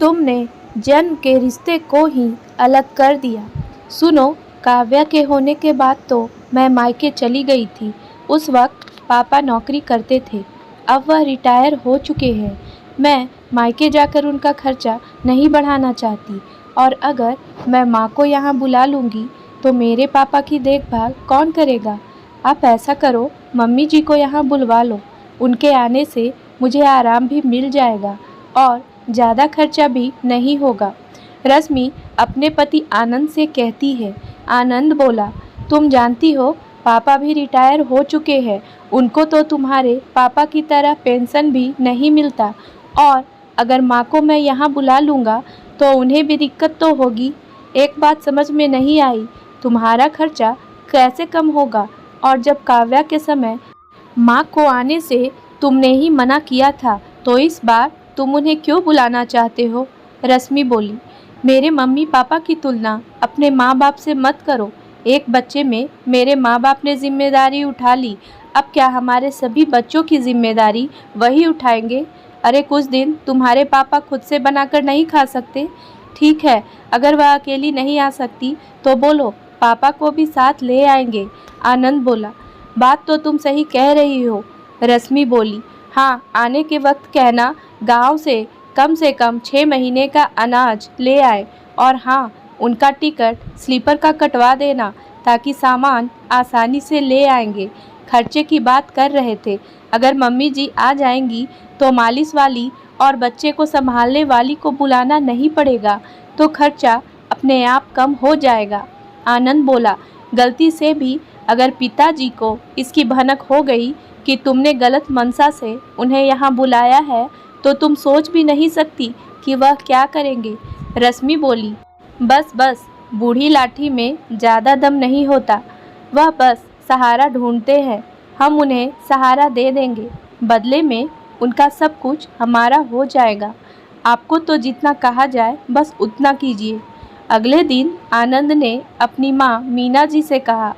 तुमने जन्म के रिश्ते को ही अलग कर दिया। सुनो, काव्या के होने के बाद तो मैं मायके चली गई थी। उस वक्त पापा नौकरी करते थे, अब वह रिटायर हो चुके हैं। मैं मायके जाकर उनका खर्चा नहीं बढ़ाना चाहती, और अगर मैं माँ को यहाँ बुला लूँगी तो मेरे पापा की देखभाल कौन करेगा। आप ऐसा करो, मम्मी जी को यहाँ बुलवा लो। उनके आने से मुझे आराम भी मिल जाएगा और ज़्यादा खर्चा भी नहीं होगा। रश्मि अपने पति आनंद से कहती है। आनंद बोला, तुम जानती हो पापा भी रिटायर हो चुके हैं, उनको तो तुम्हारे पापा की तरह पेंशन भी नहीं मिलता, और अगर माँ को मैं यहाँ बुला लूँगा तो उन्हें भी दिक्कत तो होगी। एक बात समझ में नहीं आई, तुम्हारा खर्चा कैसे कम होगा, और जब काव्या के समय माँ को आने से तुमने ही मना किया था, तो इस बार तुम उन्हें क्यों बुलाना चाहते हो। रश्मि बोली, मेरे मम्मी पापा की तुलना अपने माँ बाप से मत करो। एक बच्चे में मेरे माँ बाप ने जिम्मेदारी उठा ली, अब क्या हमारे सभी बच्चों की जिम्मेदारी वही उठाएंगे। अरे कुछ दिन तुम्हारे पापा खुद से बनाकर नहीं खा सकते। ठीक है, अगर वह अकेली नहीं आ सकती तो बोलो, पापा को भी साथ ले आएंगे। आनंद बोला, बात तो तुम सही कह रही हो। रश्मि बोली, हाँ, आने के वक्त कहना गांव से कम 6 महीने का अनाज ले आए, और हाँ, उनका टिकट स्लीपर का कटवा देना ताकि सामान आसानी से ले आएंगे। खर्चे की बात कर रहे थे, अगर मम्मी जी आ जाएंगी तो मालिश वाली और बच्चे को संभालने वाली को बुलाना नहीं पड़ेगा, तो खर्चा अपने आप कम हो जाएगा। आनंद बोला, गलती से भी अगर पिताजी को इसकी भनक हो गई कि तुमने गलत मंशा से उन्हें यहाँ बुलाया है, तो तुम सोच भी नहीं सकती कि वह क्या करेंगे। रश्मि बोली, बस बस, बूढ़ी लाठी में ज़्यादा दम नहीं होता, वह बस सहारा ढूंढते हैं, हम उन्हें सहारा दे देंगे, बदले में उनका सब कुछ हमारा हो जाएगा। आपको तो जितना कहा जाए बस उतना कीजिए। अगले दिन आनंद ने अपनी माँ मीना जी से कहा,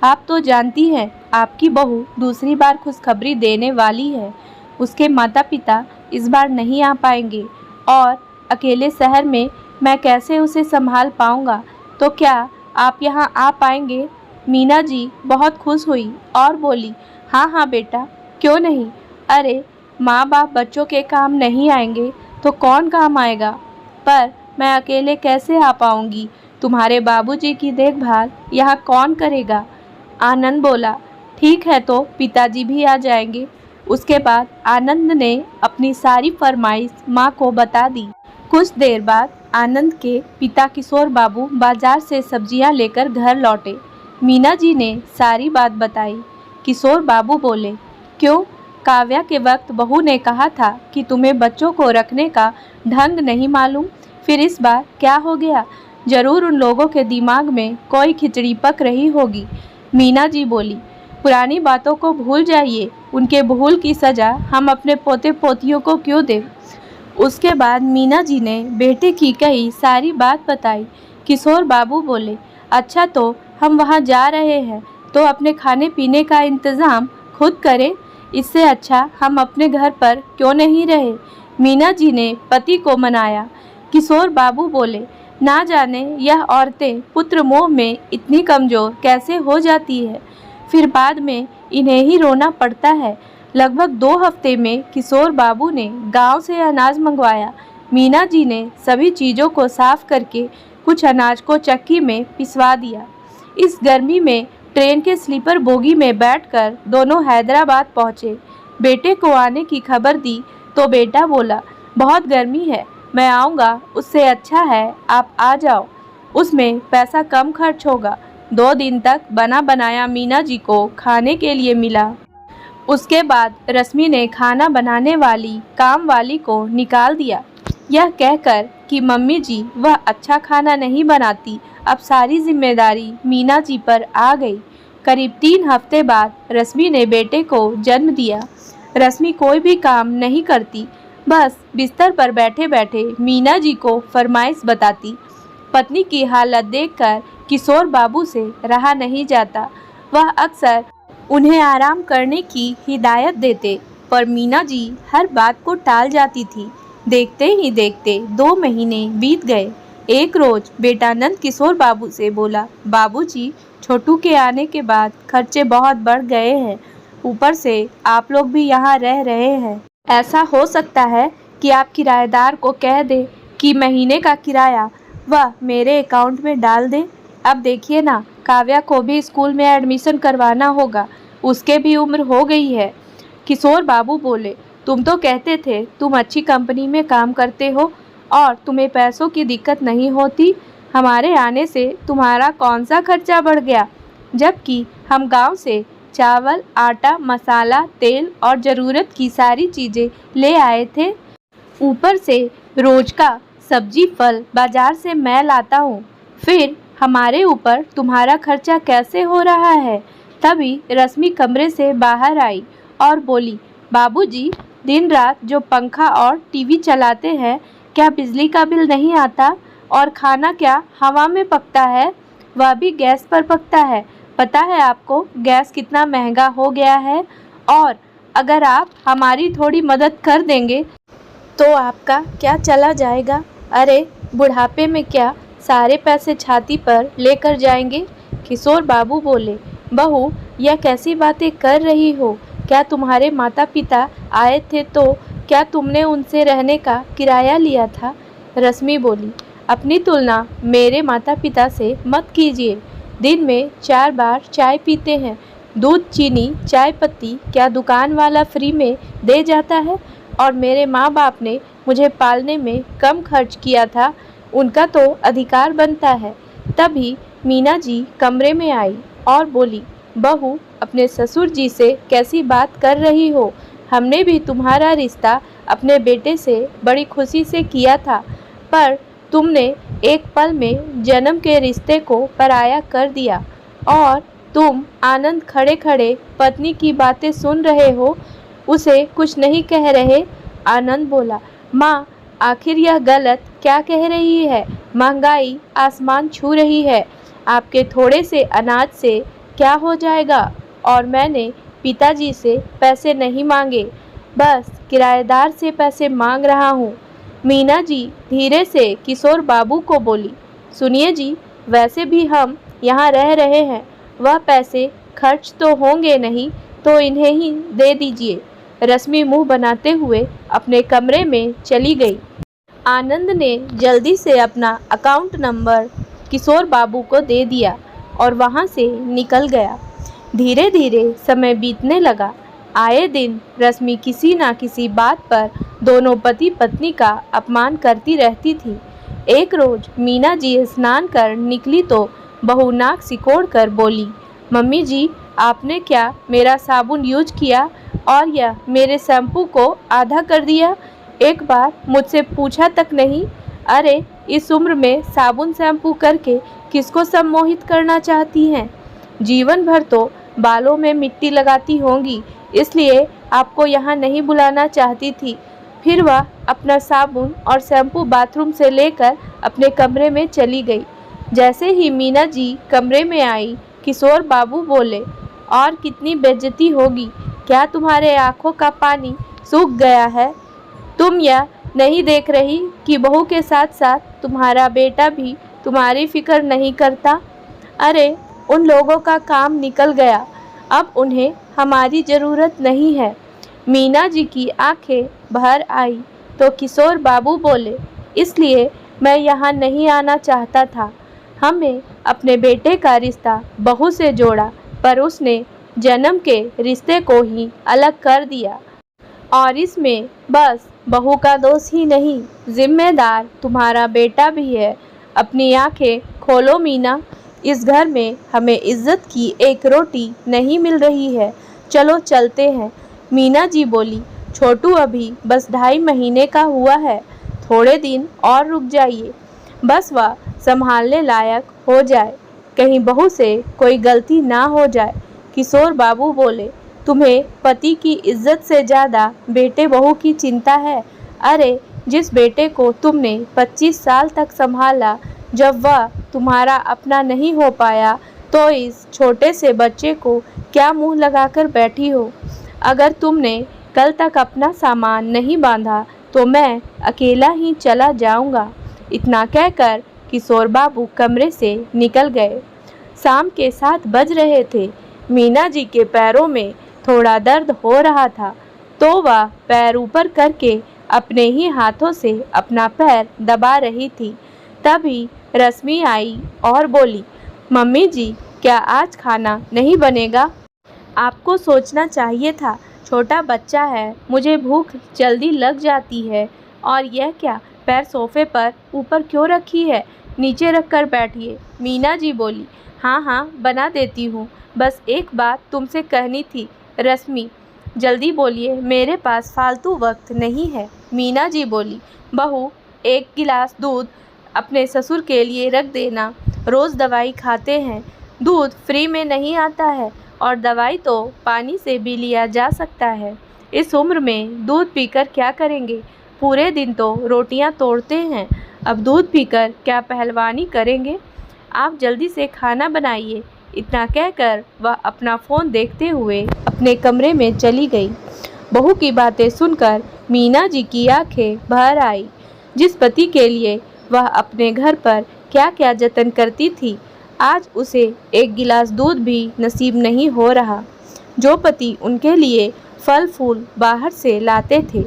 आप तो जानती हैं आपकी बहू दूसरी बार खुशखबरी देने वाली है। उसके माता पिता इस बार नहीं आ पाएंगे, और अकेले शहर में मैं कैसे उसे संभाल पाऊंगा, तो क्या आप यहाँ आ पाएंगे। मीना जी बहुत खुश हुई और बोली, हाँ हाँ बेटा, क्यों नहीं। अरे माँ बाप बच्चों के काम नहीं आएंगे तो कौन काम आएगा, पर मैं अकेले कैसे आ पाऊंगी। तुम्हारे बाबूजी की देखभाल यहाँ कौन करेगा। आनंद बोला, ठीक है, तो पिताजी भी आ जाएंगे। उसके बाद आनंद ने अपनी सारी फरमाइश माँ को बता दी। कुछ देर बाद आनंद के पिता किशोर बाबू बाजार से सब्जियां लेकर घर लौटे। मीना जी ने सारी बात बताई। किशोर बाबू बोले, क्यों, काव्या के वक्त बहू ने कहा था कि तुम्हें बच्चों को रखने का ढंग नहीं मालूम, फिर इस बार क्या हो गया। जरूर उन लोगों के दिमाग में कोई खिचड़ी पक रही होगी। मीना जी बोली, पुरानी बातों को भूल जाइए, उनके भूल की सज़ा हम अपने पोते पोतियों को क्यों दें। उसके बाद मीना जी ने बेटे की कही सारी बात बताई। किशोर बाबू बोले, अच्छा, तो हम वहाँ जा रहे हैं तो अपने खाने पीने का इंतज़ाम खुद करें, इससे अच्छा हम अपने घर पर क्यों नहीं रहे। मीना जी ने पति को मनाया। किशोर बाबू बोले, ना जाने यह औरतें पुत्र मोह में इतनी कमज़ोर कैसे हो जाती है, फिर बाद में इन्हें ही रोना पड़ता है। लगभग 2 हफ्ते में किशोर बाबू ने गांव से अनाज मंगवाया। मीना जी ने सभी चीज़ों को साफ करके कुछ अनाज को चक्की में पिसवा दिया। इस गर्मी में ट्रेन के स्लीपर बोगी में बैठकर दोनों हैदराबाद पहुँचे। बेटे को आने की खबर दी तो बेटा बोला, बहुत गर्मी है, मैं आऊँगा, उससे अच्छा है आप आ जाओ, उसमें पैसा कम खर्च होगा। 2 दिन तक बना बनाया मीना जी को खाने के लिए मिला। उसके बाद रश्मि ने खाना बनाने वाली काम वाली को निकाल दिया, यह कहकर कि मम्मी जी वह अच्छा खाना नहीं बनाती। अब सारी जिम्मेदारी मीना जी पर आ गई। करीब 3 हफ्ते बाद रश्मि ने बेटे को जन्म दिया। रश्मि कोई भी काम नहीं करती, बस बिस्तर पर बैठे बैठे मीना जी को फरमाइश बताती। पत्नी की हालत देखकर किशोर बाबू से रहा नहीं जाता। वह अक्सर उन्हें आराम करने की हिदायत देते, पर मीना जी हर बात को टाल जाती थी। देखते ही देखते 2 महीने बीत गए। एक रोज बेटा नंद किशोर बाबू से बोला, बाबूजी, छोटू के आने के बाद खर्चे बहुत बढ़ गए हैं। ऊपर से आप लोग भी यहाँ रह रहे हैं। ऐसा हो सकता है कि आप किराएदार को कह दें कि महीने का किराया वह मेरे अकाउंट में डाल दें। अब देखिए ना, काव्या को भी स्कूल में एडमिशन करवाना होगा, उसके भी उम्र हो गई है। किशोर बाबू बोले, तुम तो कहते थे तुम अच्छी कंपनी में काम करते हो और तुम्हें पैसों की दिक्कत नहीं होती। हमारे आने से तुम्हारा कौन सा खर्चा बढ़ गया, जबकि हम गांव से चावल, आटा, मसाला, तेल और ज़रूरत की सारी चीज़ें ले आए थे। ऊपर से रोज का सब्जी फल बाजार से मैं लाता हूँ, फिर हमारे ऊपर तुम्हारा खर्चा कैसे हो रहा है। तभी रश्मि कमरे से बाहर आई और बोली, बाबूजी, दिन रात जो पंखा और टीवी चलाते हैं, क्या बिजली का बिल नहीं आता? और खाना क्या हवा में पकता है? वह भी गैस पर पकता है। पता है आपको गैस कितना महंगा हो गया है? और अगर आप हमारी थोड़ी मदद कर देंगे तो आपका क्या चला जाएगा? अरे बुढ़ापे में क्या सारे पैसे छाती पर लेकर जाएंगे? किशोर बाबू बोले, बहू, यह कैसी बातें कर रही हो? क्या तुम्हारे माता पिता आए थे तो क्या तुमने उनसे रहने का किराया लिया था? रश्मि बोली, अपनी तुलना मेरे माता पिता से मत कीजिए। दिन में 4 बार चाय पीते हैं। दूध, चीनी, चाय पत्ती क्या दुकान वाला फ्री में दे जाता है? और मेरे माँ बाप ने मुझे पालने में कम खर्च किया था, उनका तो अधिकार बनता है। तभी मीना जी कमरे में आई और बोली, बहू, अपने ससुर जी से कैसी बात कर रही हो? हमने भी तुम्हारा रिश्ता अपने बेटे से बड़ी खुशी से किया था, पर तुमने एक पल में जन्म के रिश्ते को पराया कर दिया और तुम आनंद खड़े खड़े पत्नी की बातें सुन रहे हो, उसे कुछ नहीं कह रहे। आनंद बोला, माँ, आखिर यह गलत क्या कह रही है? महंगाई आसमान छू रही है। आपके थोड़े से अनाज से क्या हो जाएगा? और मैंने पिताजी से पैसे नहीं मांगे, बस किराएदार से पैसे मांग रहा हूँ। मीना जी धीरे से किशोर बाबू को बोली, सुनिए जी, वैसे भी हम यहाँ रह रहे हैं, वह पैसे खर्च तो होंगे नहीं, तो इन्हें ही दे दीजिए। रश्मि मुंह बनाते हुए अपने कमरे में चली गई। आनंद ने जल्दी से अपना अकाउंट नंबर किशोर बाबू को दे दिया और वहाँ से निकल गया। धीरे धीरे समय बीतने लगा। आए दिन रश्मि किसी ना किसी बात पर दोनों पति पत्नी का अपमान करती रहती थी। एक रोज मीना जी स्नान कर निकली तो बहू नाक सिकोड़ कर बोली, मम्मी जी, आपने क्या मेरा साबुन यूज किया और यह मेरे शैम्पू को आधा कर दिया? एक बार मुझसे पूछा तक नहीं। अरे इस उम्र में साबुन शैम्पू करके किसको सम्मोहित करना चाहती हैं? जीवन भर तो बालों में मिट्टी लगाती होंगी, इसलिए आपको यहाँ नहीं बुलाना चाहती थी। फिर वह अपना साबुन और शैम्पू बाथरूम से लेकर अपने कमरे में चली गई। जैसे ही मीना जी कमरे में आई, किशोर बाबू बोले, और कितनी बेइज्जती होगी? क्या तुम्हारे आँखों का पानी सूख गया है? तुम यह नहीं देख रही कि बहू के साथ साथ तुम्हारा बेटा भी तुम्हारी फिक्र नहीं करता? अरे उन लोगों का काम निकल गया, अब उन्हें हमारी ज़रूरत नहीं है। मीना जी की आंखें भर आई तो किशोर बाबू बोले, इसलिए मैं यहाँ नहीं आना चाहता था। हमें अपने बेटे का रिश्ता बहू से जोड़ा, पर उसने जन्म के रिश्ते को ही अलग कर दिया। और इसमें बस बहू का दोष ही नहीं, जिम्मेदार तुम्हारा बेटा भी है। अपनी आंखें खोलो मीना, इस घर में हमें इज्जत की एक रोटी नहीं मिल रही है। चलो चलते हैं। मीना जी बोली, छोटू अभी बस 2.5 महीने का हुआ है, थोड़े दिन और रुक जाइए, बस वह संभालने लायक हो जाए, कहीं बहू से कोई गलती ना हो जाए। किशोर बाबू बोले, तुम्हें पति की इज्जत से ज़्यादा बेटे बहू की चिंता है। अरे जिस बेटे को तुमने 25 साल तक संभाला, जब वह तुम्हारा अपना नहीं हो पाया, तो इस छोटे से बच्चे को क्या मुंह लगाकर बैठी हो? अगर तुमने कल तक अपना सामान नहीं बांधा तो मैं अकेला ही चला जाऊंगा। इतना कहकर किशोर बाबू कमरे से निकल गए। शाम के 7 बज रहे थे। मीना जी के पैरों में थोड़ा दर्द हो रहा था, तो वह पैर ऊपर करके अपने ही हाथों से अपना पैर दबा रही थी। तभी रश्मि आई और बोली, मम्मी जी, क्या आज खाना नहीं बनेगा? आपको सोचना चाहिए था, छोटा बच्चा है, मुझे भूख जल्दी लग जाती है। और यह क्या, पैर सोफे पर ऊपर क्यों रखी है? नीचे रख कर बैठिए। मीना जी बोली, हाँ हाँ बना देती हूँ, बस एक बात तुमसे कहनी थी। रश्मि, जल्दी बोलिए, मेरे पास फालतू वक्त नहीं है। मीना जी बोली, बहू, 1 गिलास दूध अपने ससुर के लिए रख देना, रोज़ दवाई खाते हैं, दूध फ्री में नहीं आता है और दवाई तो पानी से भी लिया जा सकता है। इस उम्र में दूध पीकर क्या करेंगे? पूरे दिन तो रोटियां तोड़ते हैं, अब दूध पीकर क्या पहलवानी करेंगे? आप जल्दी से खाना बनाइए। इतना कहकर वह अपना फ़ोन देखते हुए अपने कमरे में चली गई। बहू की बातें सुनकर मीना जी की आंखें भर आई। जिस पति के लिए वह अपने घर पर क्या क्या जतन करती थी, आज उसे 1 गिलास दूध भी नसीब नहीं हो रहा। जो पति उनके लिए फल फूल बाहर से लाते थे,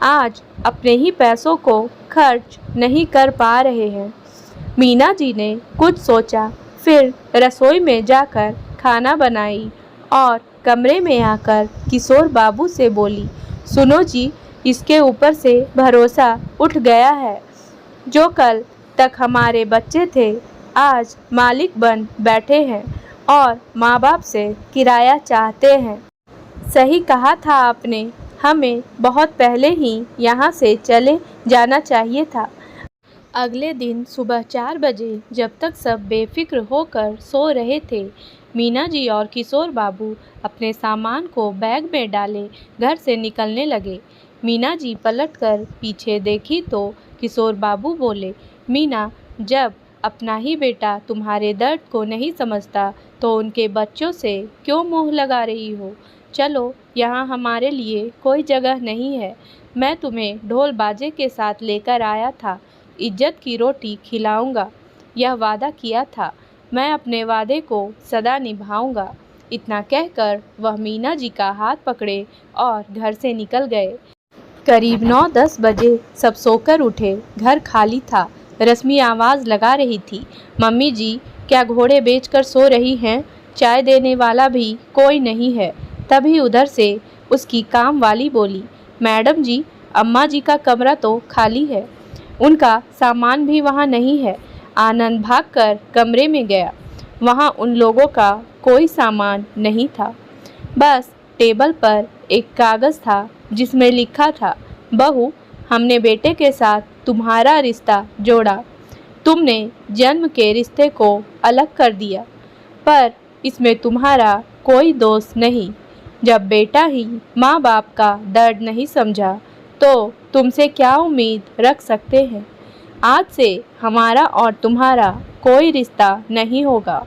आज अपने ही पैसों को खर्च नहीं कर पा रहे हैं। मीना जी ने कुछ सोचा, फिर रसोई में जाकर खाना बनाई और कमरे में आकर किशोर बाबू से बोली, सुनो जी, इसके ऊपर से भरोसा उठ गया है। जो कल तक हमारे बच्चे थे, आज मालिक बन बैठे हैं और माँ बाप से किराया चाहते हैं। सही कहा था आपने, हमें बहुत पहले ही यहाँ से चले जाना चाहिए था। अगले दिन सुबह 4 बजे, जब तक सब बेफिक्र होकर सो रहे थे, मीना जी और किशोर बाबू अपने सामान को बैग में डाले घर से निकलने लगे। मीना जी पलटकर पीछे देखी तो किशोर बाबू बोले, मीना, जब अपना ही बेटा तुम्हारे दर्द को नहीं समझता तो उनके बच्चों से क्यों मोह लगा रही हो? चलो, यहाँ हमारे लिए कोई जगह नहीं है। मैं तुम्हें ढोल बाजे के साथ लेकर आया था, इज्जत की रोटी खिलाऊंगा, यह वादा किया था। मैं अपने वादे को सदा निभाऊंगा। इतना कहकर वह मीना जी का हाथ पकड़े और घर से निकल गए। करीब 9-10 बजे सब सोकर उठे। घर खाली था। रश्मि आवाज़ लगा रही थी, मम्मी जी, क्या घोड़े बेचकर सो रही हैं? चाय देने वाला भी कोई नहीं है। तभी उधर से उसकी काम वाली बोली, मैडम जी, अम्मा जी का कमरा तो खाली है, उनका सामान भी वहाँ नहीं है। आनंद भागकर कमरे में गया। वहाँ उन लोगों का कोई सामान नहीं था, बस टेबल पर एक कागज़ था जिसमें लिखा था, बहू, हमने बेटे के साथ तुम्हारा रिश्ता जोड़ा, तुमने जन्म के रिश्ते को अलग कर दिया, पर इसमें तुम्हारा कोई दोष नहीं। जब बेटा ही माँ बाप का दर्द नहीं समझा तो तुमसे क्या उम्मीद रख सकते हैं? आज से हमारा और तुम्हारा कोई रिश्ता नहीं होगा।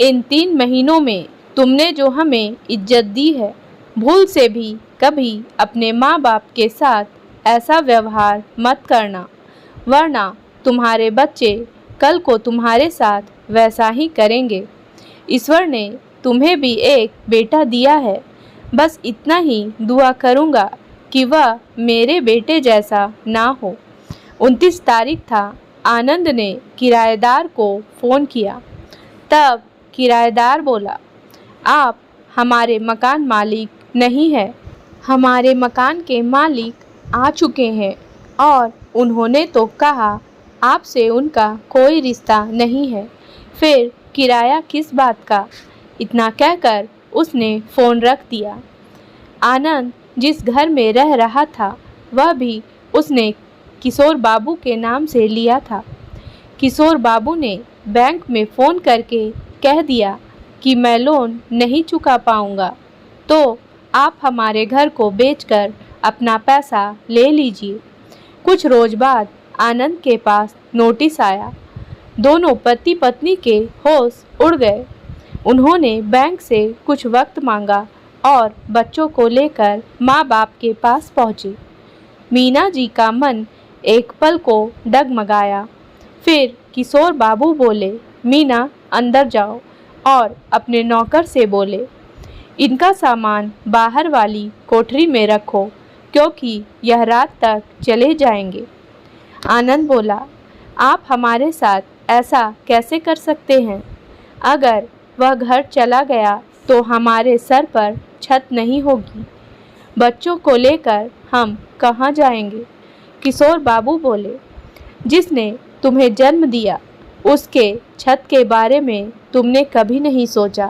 इन 3 महीनों में तुमने जो हमें इज्जत दी है, भूल से भी कभी अपने माँ बाप के साथ ऐसा व्यवहार मत करना, वरना तुम्हारे बच्चे कल को तुम्हारे साथ वैसा ही करेंगे। ईश्वर ने तुम्हें भी एक बेटा दिया है, बस इतना ही दुआ करूँगा कि वह मेरे बेटे जैसा ना हो। 29 तारीख था। आनंद ने किराएदार को फ़ोन किया। तब किराएदार बोला, आप हमारे मकान मालिक नहीं हैं। हमारे मकान के मालिक आ चुके हैं और उन्होंने तो कहा आपसे उनका कोई रिश्ता नहीं है, फिर किराया किस बात का? इतना कहकर उसने फ़ोन रख दिया। आनंद जिस घर में रह रहा था, वह भी उसने किशोर बाबू के नाम से लिया था। किशोर बाबू ने बैंक में फ़ोन करके कह दिया कि मैं लोन नहीं चुका पाऊँगा, तो आप हमारे घर को बेचकर अपना पैसा ले लीजिए। कुछ रोज़ बाद आनंद के पास नोटिस आया। दोनों पति पत्नी के होश उड़ गए। उन्होंने बैंक से कुछ वक्त मांगा और बच्चों को लेकर माँ बाप के पास पहुँचे। मीना जी का मन एक पल को डगमगाया। फिर किशोर बाबू बोले, मीना अंदर जाओ और अपने नौकर से बोले, इनका सामान बाहर वाली कोठरी में रखो क्योंकि यह रात तक चले जाएंगे। आनंद बोला, आप हमारे साथ ऐसा कैसे कर सकते हैं? अगर वह घर चला गया तो हमारे सर पर छत नहीं होगी। बच्चों को लेकर हम कहाँ जाएंगे? किशोर बाबू बोले, जिसने तुम्हें जन्म दिया उसके छत के बारे में तुमने कभी नहीं सोचा,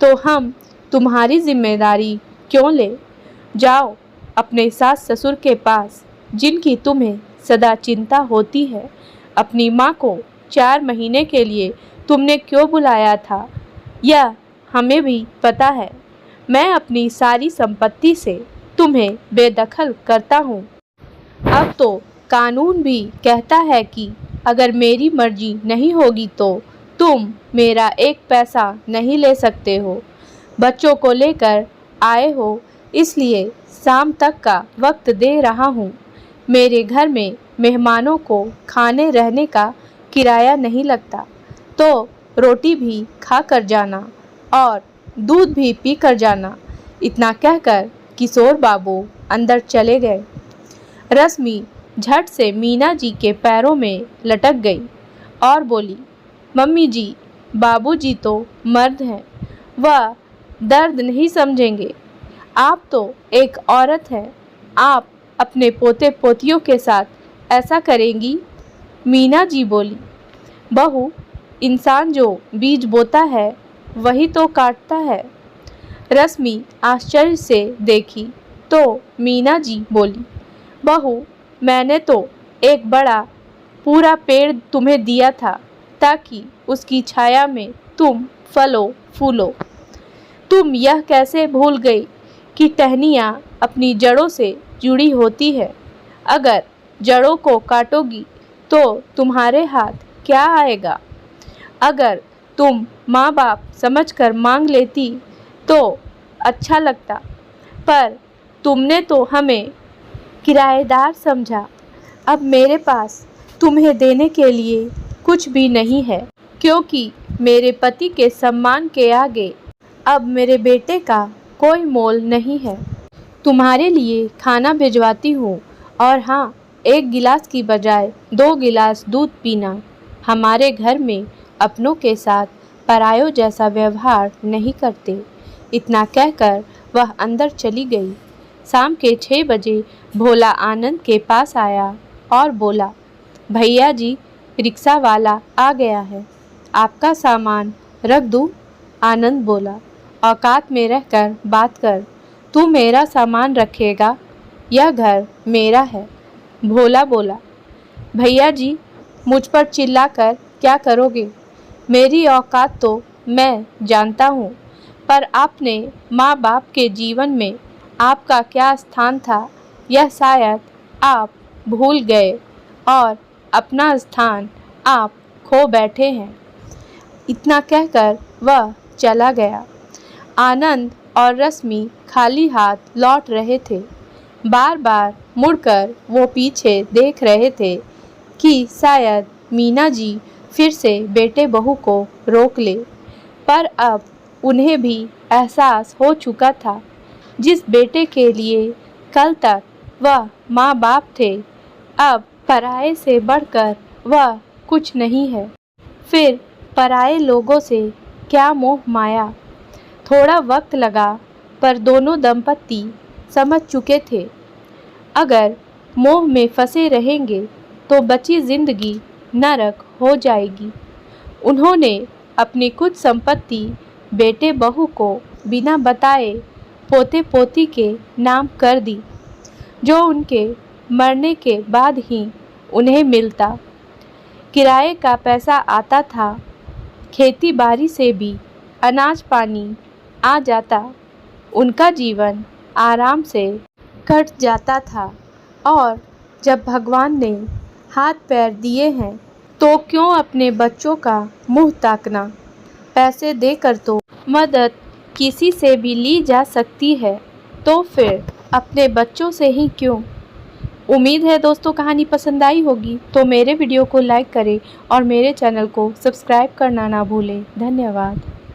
तो हम तुम्हारी जिम्मेदारी क्यों ले? जाओ अपने सास ससुर के पास जिनकी तुम्हें सदा चिंता होती है। अपनी माँ को 4 महीने के लिए तुमने क्यों बुलाया था, यह हमें भी पता है। मैं अपनी सारी संपत्ति से तुम्हें बेदखल करता हूँ। अब तो कानून भी कहता है कि अगर मेरी मर्जी नहीं होगी तो तुम मेरा एक पैसा नहीं ले सकते हो। बच्चों को लेकर आए हो इसलिए शाम तक का वक्त दे रहा हूँ। मेरे घर में मेहमानों को खाने रहने का किराया नहीं लगता, तो रोटी भी खा कर जाना और दूध भी पी कर जाना। इतना कहकर किशोर बाबू अंदर चले गए। रश्मि झट से मीना जी के पैरों में लटक गई और बोली, मम्मी जी, बाबूजी तो मर्द हैं, वह दर्द नहीं समझेंगे। आप तो एक औरत हैं, आप अपने पोते पोतियों के साथ ऐसा करेंगी? मीना जी बोली, बहू, इंसान जो बीज बोता है वही तो काटता है। रश्मि आश्चर्य से देखी तो मीना जी बोली, बहू, मैंने तो एक बड़ा पूरा पेड़ तुम्हें दिया था ताकि उसकी छाया में तुम फलो फूलो। तुम यह कैसे भूल गई कि टहनियाँ अपनी जड़ों से जुड़ी होती है? अगर जड़ों को काटोगी तो तुम्हारे हाथ क्या आएगा? अगर तुम माँ बाप समझकर मांग लेती तो अच्छा लगता, पर तुमने तो हमें किराएदार समझा। अब मेरे पास तुम्हें देने के लिए कुछ भी नहीं है, क्योंकि मेरे पति के सम्मान के आगे अब मेरे बेटे का कोई मोल नहीं है। तुम्हारे लिए खाना भिजवाती हूँ, और हाँ, 1 गिलास की बजाय 2 गिलास दूध पीना। हमारे घर में अपनों के साथ परायों जैसा व्यवहार नहीं करते। इतना कहकर वह अंदर चली गई। शाम के 6 बजे भोला आनंद के पास आया और बोला, भैया जी, रिक्शा वाला आ गया है, आपका सामान रख दूँ? आनंद बोला, औकात में रहकर बात कर। तू मेरा सामान रखेगा? यह घर मेरा है। भोला बोला, भैया जी, मुझ पर चिल्लाकर क्या करोगे? मेरी औकात तो मैं जानता हूँ, पर आपने माँ बाप के जीवन में आपका क्या स्थान था, यह शायद आप भूल गए और अपना स्थान आप खो बैठे हैं। इतना कहकर वह चला गया। आनंद और रश्मि खाली हाथ लौट रहे थे। बार बार मुड़कर वो पीछे देख रहे थे कि शायद मीना जी फिर से बेटे बहू को रोक ले, पर अब उन्हें भी एहसास हो चुका था, जिस बेटे के लिए कल तक वह माँ बाप थे, अब पराये से बढ़कर वह कुछ नहीं है। फिर पराये लोगों से क्या मोह माया। थोड़ा वक्त लगा, पर दोनों दंपत्ति समझ चुके थे, अगर मोह में फंसे रहेंगे तो बची जिंदगी नरक हो जाएगी। उन्होंने अपनी कुछ संपत्ति बेटे बहू को बिना बताए पोते पोती के नाम कर दी, जो उनके मरने के बाद ही उन्हें मिलता। किराए का पैसा आता था, खेती बाड़ी से भी अनाज पानी आ जाता, उनका जीवन आराम से कट जाता था। और जब भगवान ने हाथ पैर दिए हैं तो क्यों अपने बच्चों का मुंह ताकना? पैसे देकर तो मदद किसी से भी ली जा सकती है, तो फिर अपने बच्चों से ही क्यों? उम्मीद है दोस्तों कहानी पसंद आई होगी, तो मेरे वीडियो को लाइक करें और मेरे चैनल को सब्सक्राइब करना ना भूलें। धन्यवाद।